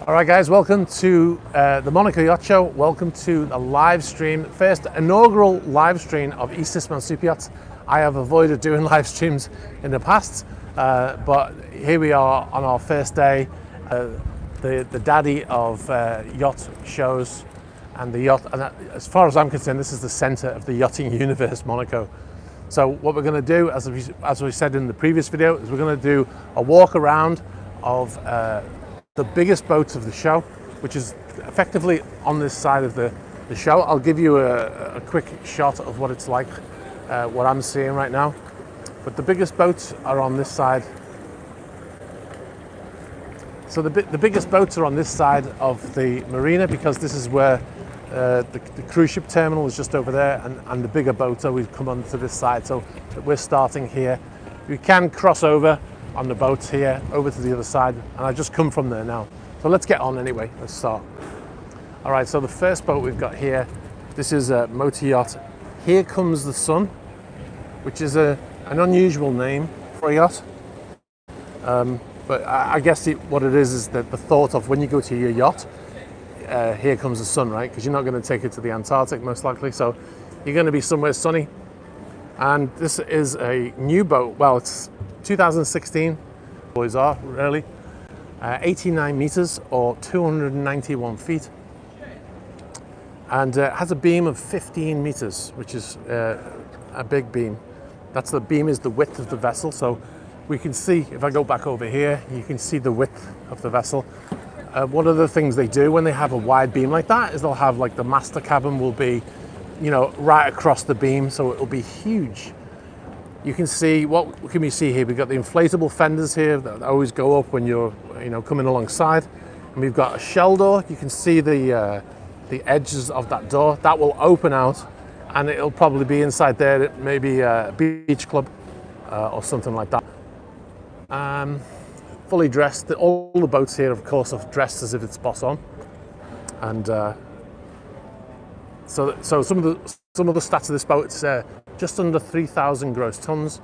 All right, guys, welcome to the Monaco Yacht Show. Welcome to the live stream, first inaugural live stream of East Isthmian Superyachts. I have avoided doing live streams in the past, but here we are on our first day, the daddy of yacht shows and the yacht. And as far as I'm concerned, this is the center of the yachting universe, Monaco. So what we're going to do, as we said in the previous video, is we're going to do a walk around of the biggest boats of the show, which is effectively on this side of the show. I'll give you a quick shot of what it's like, what I'm seeing right now. But the biggest boats are on this side. So the biggest boats are on this side of the marina, because this is where the cruise ship terminal is just over there, and the bigger boats always come onto this side. So we're starting here. You can cross over on the boats here over to the other side, and I just come from there now. So let's get on anyway. Let's start. All right, so the first boat we've got here, this is a motor yacht. Here Comes the Sun, which is an unusual name for a yacht. But I guess what it is that the thought of when you go to your yacht, here comes the sun, right? Because you're not going to take it to the Antarctic most likely, so you're going to be somewhere sunny. And this is a new boat. Well, it's 2016, boys are really 89 meters or 291 feet, and has a beam of 15 meters, which is a big beam. That's the beam is the width of the vessel. So we can see, if I go back over here, you can see the width of the vessel. One of the things they do when they have a wide beam like that is they'll have, like, the master cabin will be, you know, right across the beam, so it'll be huge. You can see, what can we see here? We've got the inflatable fenders here that always go up when you're, you know, coming alongside. And we've got a shell door. You can see the edges of that door. That will open out, and it'll probably be inside there, maybe a beach club or something like that. Fully dressed. All the boats here, of course, are dressed as if it's boss on. And so some of the stats of this boat, it's just under 3,000 gross tons.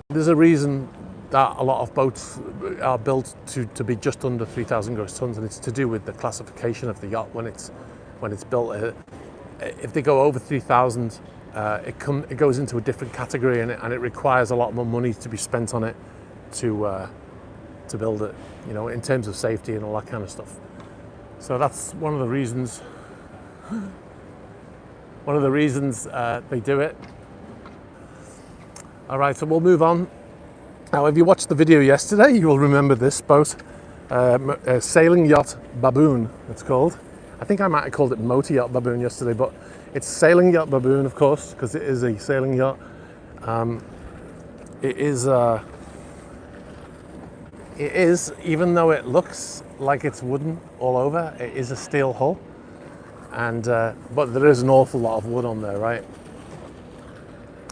There's a reason that a lot of boats are built to be just under 3,000 gross tons, and it's to do with the classification of the yacht when it's built. If they go over 3,000, it goes into a different category, and it requires a lot more money to be spent on it to build it, you know, in terms of safety and all that kind of stuff. So that's one of the reasons. They do it. All right, so we'll move on. Now, if you watched the video yesterday, you will remember this boat, a sailing yacht Baboon, it's called. I think I might have called it motor yacht Baboon yesterday, but it's sailing yacht Baboon, of course, because it is a sailing yacht. It is, even though it looks like it's wooden all over, it is a steel hull. And but there is an awful lot of wood on there, right?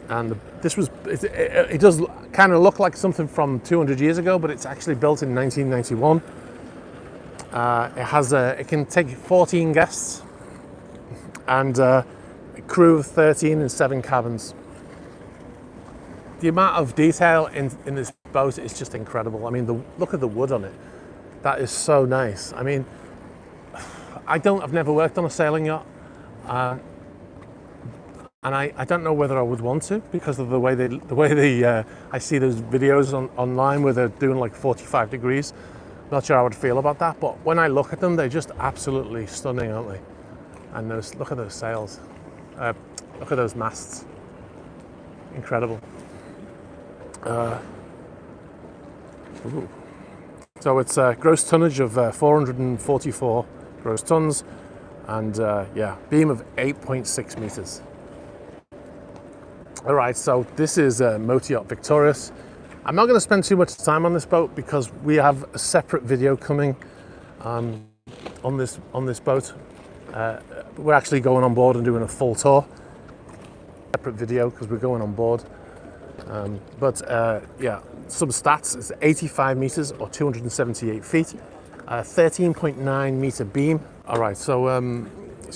And it does kind of look like something from 200 years ago, but it's actually built in 1991. It can take 14 guests and a crew of 13 and 7 cabins. The amount of detail in this boat is just incredible. I mean, look at the wood on it. That is so nice. I mean, I've never worked on a sailing yacht, and I don't know whether I would want to, because of the way I see those videos online where they're doing like 45 degrees. Not sure how I would feel about that, but when I look at them, they're just absolutely stunning, aren't they? And look at those sails, look at those masts, incredible. So it's a gross tonnage of 444 gross tons, and beam of 8.6 meters. All right, so this is Motor Yacht Victorious. I'm not going to spend too much time on this boat because we have a separate video coming on this boat. We're actually going on board and doing a full tour. Separate video because we're going on board. Some stats: it's 85 meters or 278 feet, 13.9 meter beam. All right, so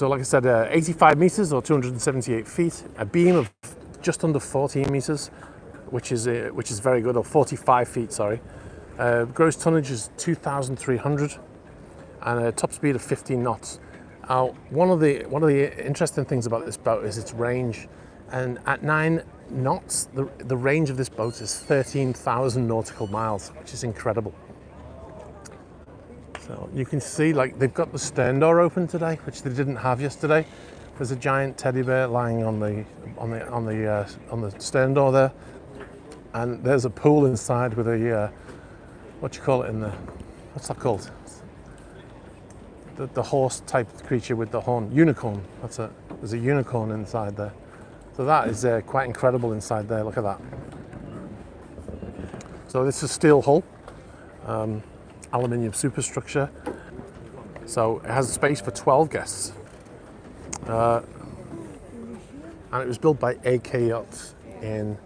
like I said, 85 meters or 278 feet, a beam of just under 14 meters, which is very good, or 45 feet, sorry. Gross tonnage is 2,300. and a top speed of 15 knots. One of the interesting things about this boat is its range, and at 9 knots, the range of this boat is 13,000 nautical miles, which is incredible. So you can see, like, they've got the stern door open today, which they didn't have yesterday. There's a giant teddy bear lying on the stern door there, and there's a pool inside with a what do you call it in the, what's that called? The horse type creature with the horn, unicorn. That's it. There's a unicorn inside there. So that is quite incredible inside there. Look at that. So this is steel hull, aluminium superstructure. So it has space for 12 guests. And it was built by AK Yachts in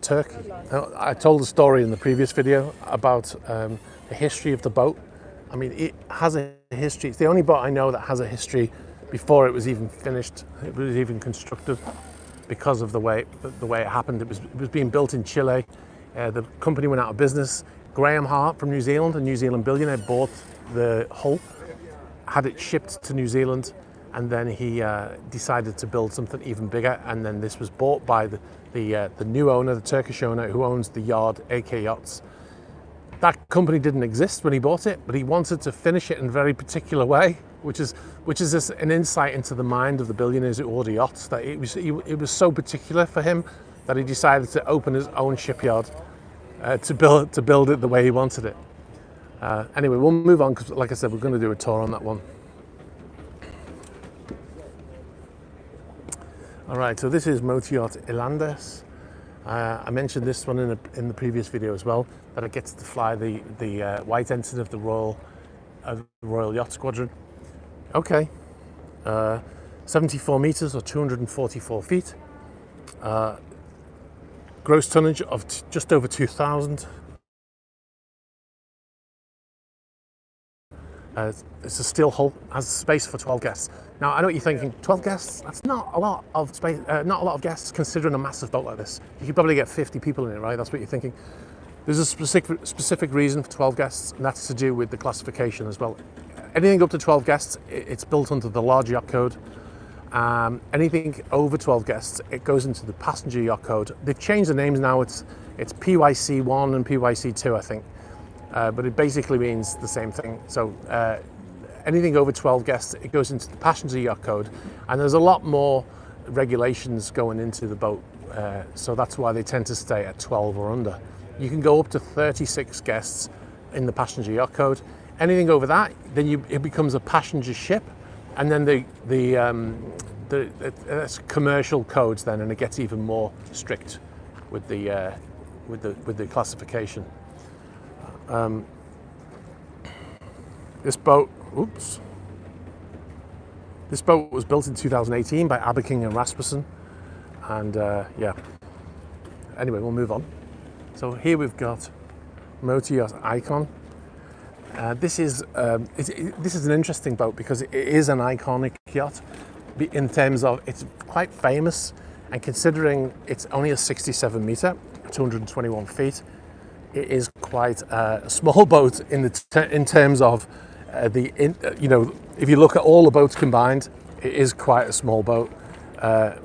Turkey. Now, I told a story in the previous video about the history of the boat. I mean, it has a history. It's the only boat I know that has a history before it was even finished. It was even constructed, because of the way it happened. It was being built in Chile. The company went out of business. Graham Hart from New Zealand, a New Zealand billionaire, bought the hull, had it shipped to New Zealand, and then he decided to build something even bigger. And then this was bought by the new owner, the Turkish owner, who owns the yard, AK Yachts. That company didn't exist when he bought it, but he wanted to finish it in a very particular way, which is an insight into the mind of the billionaires who order yachts. That it was so particular for him that he decided to open his own shipyard to build it the way he wanted it. Anyway, we'll move on, because, like I said, we're going to do a tour on that one. All right, so this is Motoryacht Irlandes. I mentioned this one in the previous video as well, that it gets to fly the white ensign of the Royal Yacht Squadron. Okay, 74 meters or 244 feet. Gross tonnage of just over 2,000. It's a steel hull, has space for 12 guests. Now, I know what you're thinking, 12 guests? That's not a lot of space, not a lot of guests considering a massive boat like this. You could probably get 50 people in it, right? That's what you're thinking. There's a specific reason for 12 guests, and that's to do with the classification as well. Anything up to 12 guests, it's built under the large yacht code. Anything over 12 guests, it goes into the passenger yacht code. They've changed the names now. It's PYC1 and PYC2, I think. But it basically means the same thing. So anything over 12 guests, it goes into the passenger yacht code, and there's a lot more regulations going into the boat. So that's why they tend to stay at 12 or under. You can go up to 36 guests in the passenger yacht code. Anything over that, then it becomes a passenger ship, and then it's commercial codes then, and it gets even more strict with the classification. This boat was built in 2018 by Aberking and Rasmussen, and yeah. Anyway, we'll move on. So here we've got Motoryacht Icon. This is an interesting boat because it is an iconic yacht in terms of it's quite famous, and considering it's only a 67 meter, 221 feet, it is quite a small boat in terms of if you look at all the boats combined, it is quite a small boat,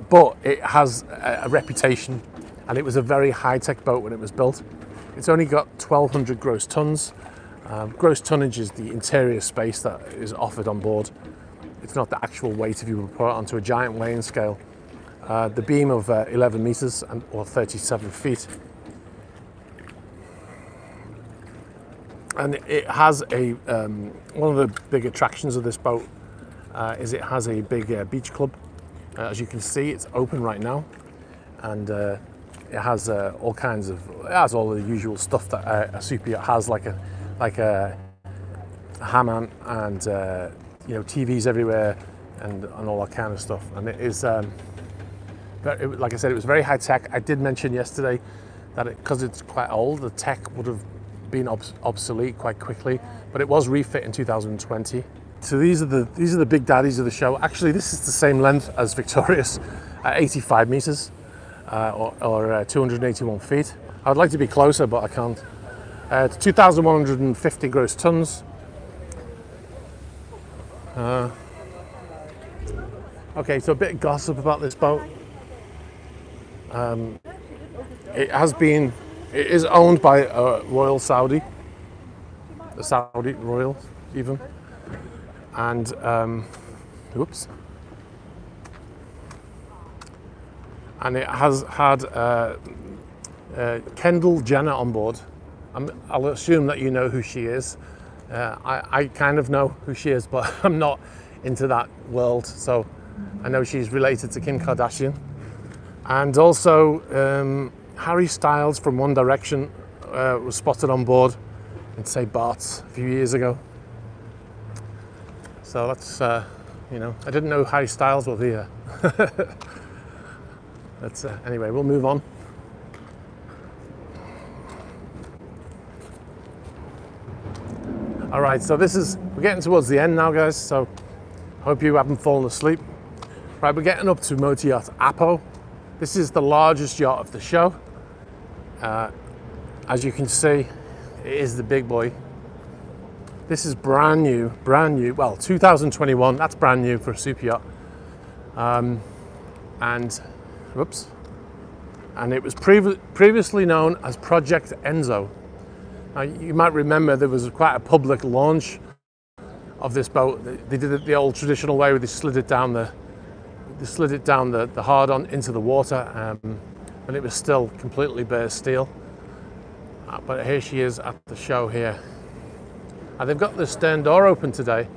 but it has a reputation, and it was a very high-tech boat when it was built. It's only got 1,200 gross tons. Gross tonnage is the interior space that is offered on board. It's not the actual weight if you would put it onto a giant weighing scale. The beam of 11 meters or 37 feet. And it has one of the big attractions of this boat is it has a big beach club. As you can see, it's open right now, and it has all the usual stuff that a super yacht has, like a hammam and TVs everywhere and all that kind of stuff. And it is like I said, it was very high tech. I did mention yesterday that because it's quite old, the tech would have been obsolete quite quickly, but it was refit in 2020. So these are the big daddies of the show. Actually, this is the same length as Victorious, 85 meters or 281 feet. I would like to be closer, but I can't. It's 2,150 gross tons. Okay, so a bit of gossip about this boat. It is owned by Royal Saudi, the Saudi Royal even, and oops, and it has had Kendall Jenner on board. I'll assume that you know who she is. I kind of know who she is, but I'm not into that world, so I know she's related to Kim Kardashian. And also Harry Styles from One Direction was spotted on board in, say, Bart's a few years ago. So that's, you know, I didn't know Harry Styles was here. That's, anyway, we'll move on. All right, so we're getting towards the end now, guys, so hope you haven't fallen asleep. Right, we're getting up to Yacht Ahpo. This is the largest yacht of the show. As you can see, it is the big boy. This is brand new, well, 2021, that's brand new for a super yacht. And it was previously known as Project Enzo. Now, you might remember there was quite a public launch of this boat. They did it the old traditional way, where they slid it down the hard on into the water, and it was still completely bare steel. But here she is at the show here. And they've got the stern door open today.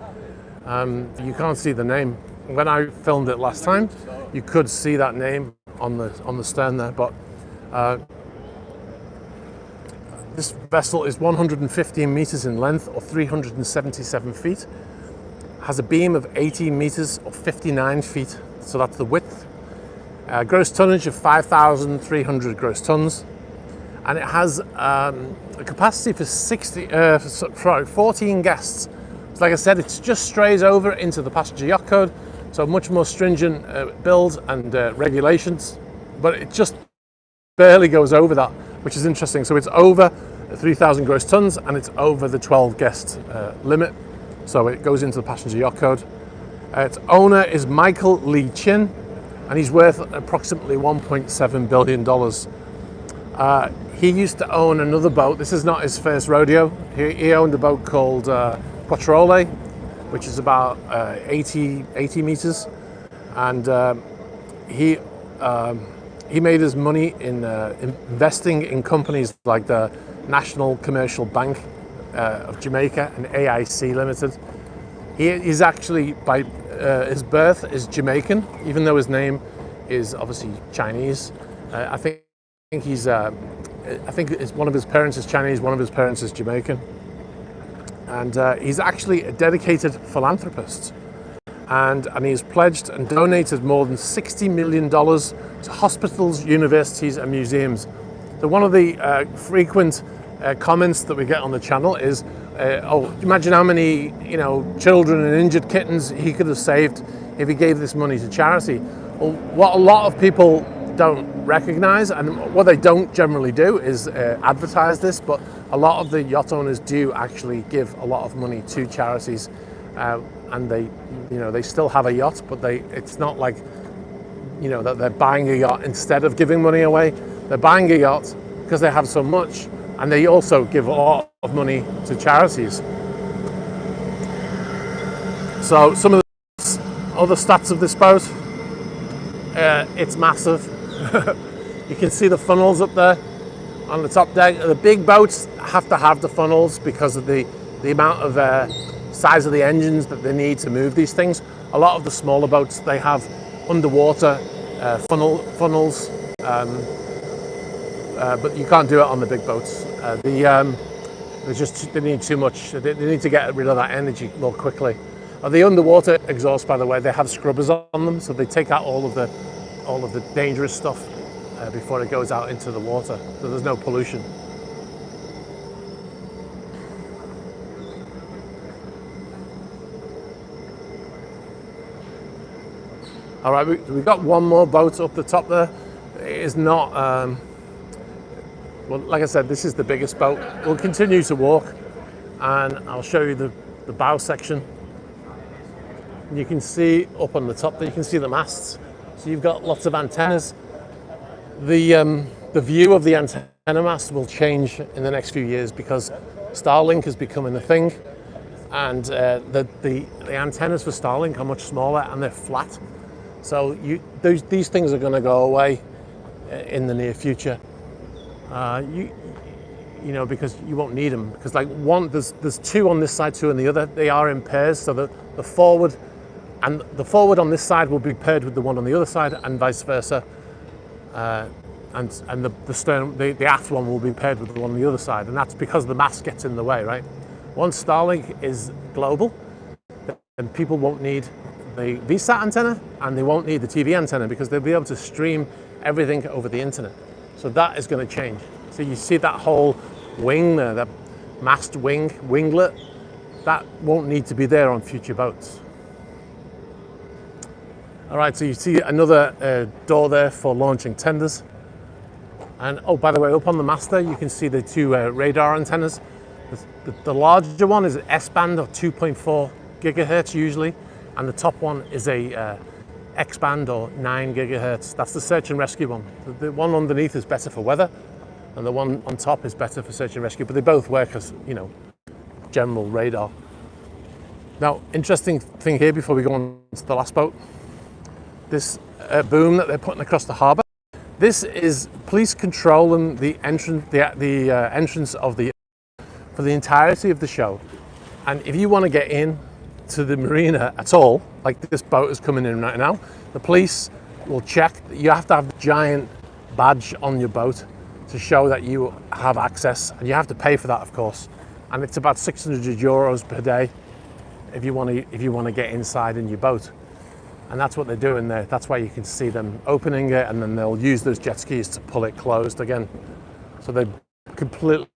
You can't see the name. When I filmed it last time, you could see that name on the stern there, but this vessel is 115 meters in length, or 377 feet. Has a beam of 18 meters, or 59 feet. So that's the width. Gross tonnage of 5,300 gross tons. And it has a capacity for 14 guests. So like I said, it just strays over into the passenger yacht code. So much more stringent build and regulations, but it just barely goes over that, which is interesting. So it's over 3,000 gross tons, and it's over the 12 guest limit. So it goes into the passenger yacht code. Its owner is Michael Lee Chin, and he's worth approximately $1.7 billion. He used to own another boat. This is not his first rodeo. He owned a boat called Quattrole, which is about 80 meters. And he made his money in investing in companies like the National Commercial Bank of Jamaica and AIC Limited. He is actually, by his birth, is Jamaican, even though his name is obviously Chinese. I think one of his parents is Chinese, one of his parents is Jamaican. And he's actually a dedicated philanthropist. And he's pledged and donated more than $60 million to hospitals, universities, and museums. So one of the frequent comments that we get on the channel is, imagine how many children and injured kittens he could have saved if he gave this money to charity. Well, what a lot of people don't recognize, and what they don't generally do, is advertise this, but a lot of the yacht owners do actually give a lot of money to charities, and they still have a yacht, but it's not like that they're buying a yacht instead of giving money away. They're buying a yacht because they have so much, and they also give a lot of money to charities. So some of the other stats of this boat, it's massive. You can see the funnels up there on the top deck. The big boats have to have the funnels because of the amount of size of the engines that they need to move these things. A lot of the smaller boats, they have underwater funnels, but you can't do it on the big boats. They need too much. They need to get rid of that energy more quickly. The underwater exhaust, by the way, they have scrubbers on them, so they take out all of the dangerous stuff before it goes out into the water, so there's no pollution. All right, we've got one more boat up the top there. It is not, well, like I said, this is the biggest boat. We'll continue to walk, and I'll show you the bow section. And you can see up on the top there, you can see the masts. So you've got lots of antennas. The view of the antenna mast will change in the next few years because Starlink is becoming a thing, and the antennas for Starlink are much smaller and they're flat. So these things are going to go away in the near future. You know, because you won't need them, because like there's two on this side, two on the other. They are in pairs, so the forward on this side will be paired with the one on the other side, and vice versa. And the stern, the aft one will be paired with the one on the other side, and that's because the mast gets in the way, right? Once Starlink is global, then people won't need the VSAT antenna and they won't need the TV antenna, because they'll be able to stream everything over the internet. So that is going to change. So you see that whole wing there, that mast winglet, that won't need to be there on future boats. All right, so you see another door there for launching tenders. And oh, by the way, up on the mast there, you can see the two radar antennas. The larger one is an S-band of 2.4 gigahertz usually, and the top one is a X-band or 9 gigahertz. That's the search and rescue one. The one underneath is better for weather, and the one on top is better for search and rescue, but they both work as, you know, general radar. Now, interesting thing here before we go on to the last boat, this boom that they're putting across the harbour. This is police controlling the entrance, entrance of the for the entirety of the show. And if you want to get in to the marina at all, like this boat is coming in right now, the police will check. You have to have a giant badge on your boat to show that you have access, and you have to pay for that, of course. And it's about 600 euros per day if you want to get inside in your boat. And that's what they're doing there. That's why you can see them opening it, and then they'll use those jet skis to pull it closed again. So they're completely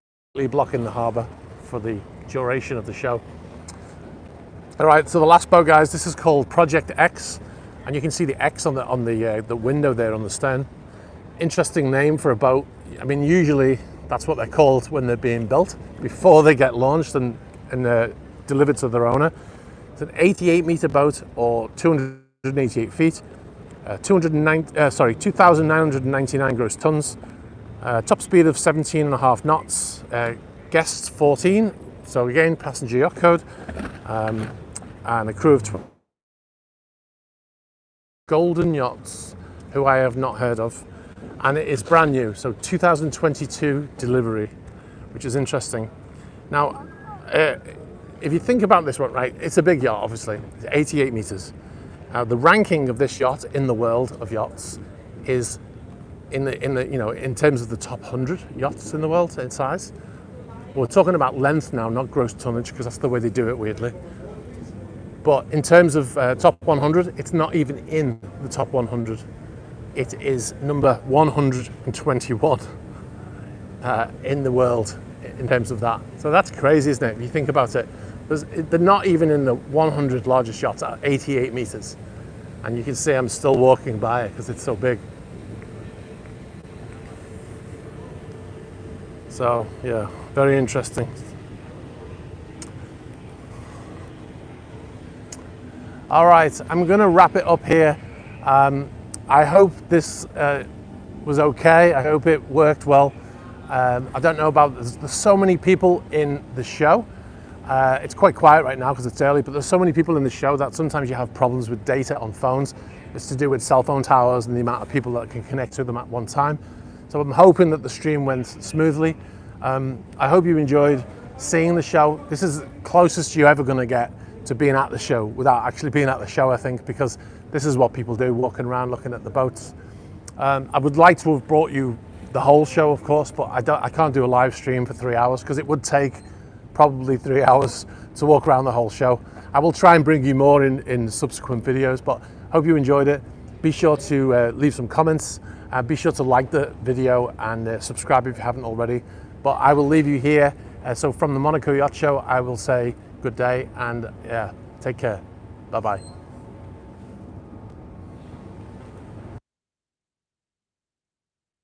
blocking the harbour for the duration of the show. All right, so the last boat, guys, this is called Project X, and you can see the X on the window there on the stern. Interesting name for a boat. I mean, usually that's what they're called when they're being built before they get launched and delivered to their owner. It's an 88-meter boat, or 288 feet, 2,999 gross tons, top speed of 17.5 knots, guests 14, so again, passenger yacht code, and a crew of 12. Golden Yachts, who I have not heard of, and it is brand new, so 2022 delivery, which is interesting. Now, if you think about this one, right, it's a big yacht, obviously, it's 88 meters. The ranking of this yacht in the world of yachts is in terms of the top 100 yachts in the world in size. We're talking about length now, not gross tonnage, because that's the way they do it, weirdly. But in terms of top 100, it's not even in the top 100. It is number 121 in the world in terms of that. So that's crazy, isn't it? If you think about it, they're not even in the 100 largest yachts at 88 meters. And you can see I'm still walking by it because it's so big. So yeah, very interesting. All right, I'm going to wrap it up here. I hope this was okay. I hope it worked well. I don't know about, there's so many people in the show. It's quite quiet right now because it's early, but there's so many people in the show that sometimes you have problems with data on phones. It's to do with cell phone towers and the amount of people that can connect to them at one time. So I'm hoping that the stream went smoothly. I hope you enjoyed seeing the show. This is the closest you're ever going to get to being at the show without actually being at the show, I think, because this is what people do, walking around looking at the boats. I would like to have brought you the whole show, of course, but I can't do a live stream for 3 hours because it would take probably 3 hours to walk around the whole show. I will try and bring you more in subsequent videos, but hope you enjoyed it. Be sure to leave some comments, be sure to like the video and subscribe if you haven't already. But I will leave you here. So from the Monaco Yacht Show, I will say good day and take care. Bye-bye.